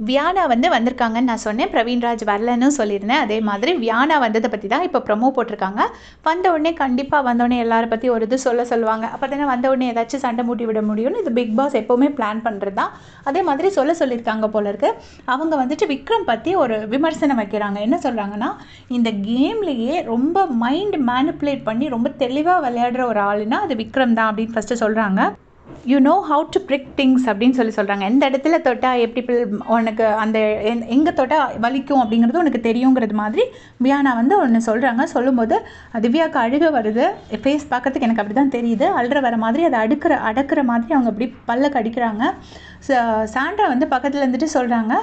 வியானா வந்து வந்திருக்காங்கன்னு நான் சொன்னேன். பிரவீன்ராஜ் வரலன்னு சொல்லியிருந்தேன். அதே மாதிரி வியானா வந்ததை பற்றி தான் இப்போ ப்ரொமோ போட்டிருக்காங்க. வந்த உடனே கண்டிப்பாக வந்தோடனே எல்லாரை பற்றி ஒரு இது சொல்லுவாங்க. அப்போ தானே வந்த உடனே ஏதாச்சும் சண்டை மூட்டி விட முடியும்னு இது பிக் பாஸ் எப்போவுமே பிளான் பண்ணுறது தான். அதே மாதிரி சொல்லியிருக்காங்க போல இருக்கு. அவங்க வந்துட்டு விக்ரம் பற்றி ஒரு விமர்சனம் வைக்கிறாங்க. என்ன சொல்கிறாங்கன்னா, இந்த கேம்லேயே ரொம்ப மைண்ட் மேனிப்புலேட் பண்ணி ரொம்ப தெளிவாக விளையாடுற ஒரு ஆளுன்னா அது விக்ரம் தான் அப்படின்னு ஃபஸ்ட்டு சொல்கிறாங்க. You know how to brick things அப்படின்னு சொல்கிறாங்க. எந்த இடத்துல தொட்டால் எப்படி உனக்கு அந்த எங்கே தொட்டால் வலிக்கும் அப்படிங்கிறது உனக்கு தெரியுங்கிறது மாதிரி வியானா வந்து ஒன்று சொல்கிறாங்க. சொல்லும்போது திவ்யாவுக்கு அழுக வருது. ஃபேஸ் பார்க்கறதுக்கு எனக்கு அப்படி தான் தெரியுது. அழுற வர மாதிரி அதை அடக்கிற மாதிரி அவங்க அப்படி பல்ல கடிக்கிறாங்க. சாண்ட்ரா வந்து பக்கத்தில் இருந்துட்டு சொல்கிறாங்க,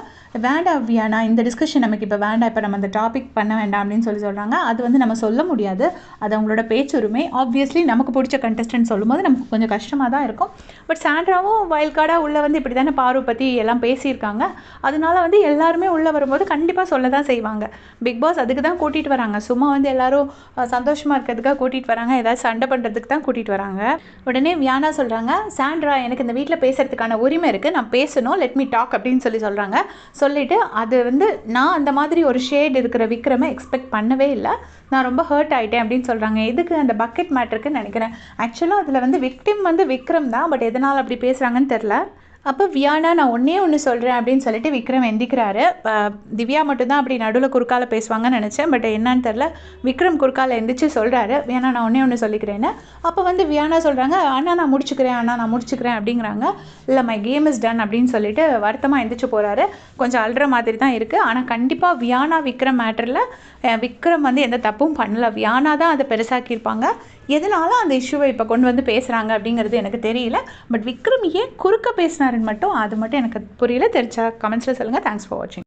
வேண்டாம் வியானா, இந்த டிஸ்கஷன் நமக்கு இப்போ வேண்டாம், இப்போ நம்ம அந்த டாபிக் பண்ண வேண்டாம் அப்படின்னு சொல்கிறாங்க. அது வந்து நம்ம சொல்ல முடியாது, அது அவங்களோட பேச்சுரிமை. ஆப்வியஸ்லி நமக்கு பிடிச்ச கண்டஸ்டன்ட் சொல்லும்போது நமக்கு கொஞ்சம் கஷ்டமாக தான் இருக்கும். பட் சாண்ட்ராவும் வைல்ட் கார்டாக உள்ளே வந்து இப்படி தானே பார்வை பற்றி எல்லாம் பேசியிருக்காங்க. அதனால வந்து எல்லாருமே உள்ளே வரும்போது கண்டிப்பாக சொல்ல தான் செய்வாங்க. பிக் பாஸ் அதுக்கு தான் கூட்டிகிட்டு வராங்க. சும்மா வந்து எல்லோரும் சந்தோஷமாக இருக்கிறதுக்காக கூட்டிகிட்டு வராங்க, ஏதாவது சண்டை பண்ணுறதுக்கு தான் கூட்டிகிட்டு வராங்க. உடனே வியானா சொல்கிறாங்க, சாண்ட்ரா எனக்கு இந்த வீட்டில் பேசுகிறதுக்கான உரிமை இருக்குது, நான் பேசணும், லெட் மீ டாக் அப்படின்னு சொல்கிறாங்க. சொல்லிவிட்டு அது வந்து நான் அந்த மாதிரி ஒரு ஷேட் இருக்கிற விக்ரமை எக்ஸ்பெக்ட் பண்ணவே இல்லை, நான் ரொம்ப ஹர்ட் ஆகிட்டேன் அப்படின்னு சொல்கிறாங்க. எதுக்கு அந்த பக்கெட் மேட்டருக்குன்னு நினைக்கிறேன். ஆக்சுவலாக அதில் வந்து விக்டிம் வந்து விக்ரம் தான், பட் எதனால் அப்படி பேசுகிறாங்கன்னு தெரில. அப்போ வியானா, நான் ஒன்று சொல்கிறேன் அப்படின்னு சொல்லிட்டு விக்ரம் எந்திக்கிறாரு. திவ்யா மட்டும்தான் அப்படி நடுவில் குறுக்கால பேசுவாங்கன்னு நினச்சேன், பட் என்னன்னு தெரில, விக்ரம் குறுக்கால எந்திரிச்சு சொல்கிறாரு, வியானா நான் ஒன்று சொல்லிக்கிறேன்னு. அப்போ வந்து வியானா சொல்கிறாங்க, அண்ணா நான் முடிச்சுக்கிறேன் அப்படிங்கிறாங்க. இல்லை, மை கேம் இஸ் டன் அப்படின்னு சொல்லிட்டு வருத்தமாக எந்திரிச்சு போகிறாரு. கொஞ்சம் அழுற மாதிரி தான் இருக்குது. ஆனால் கண்டிப்பாக வியானா விக்ரம் மேட்டரில் விக்ரம் வந்து எந்த தப்பும் பண்ணல. வியானா தான் அதை பெருசாக்கியிருப்பாங்க. எதனால அந்த இஷ்யூவை இப்போ கொண்டு வந்து பேசுகிறாங்க அப்படிங்கிறது எனக்கு தெரியல. பட் விக்ரம் ஏன் குறுக்க பேசினாருன்னு மட்டும் அது மட்டும் எனக்கு புரியல. தெரிஞ்சா கமெண்ட்ஸில் சொல்லுங்கள். தேங்க்ஸ் ஃபார் வாட்சிங்.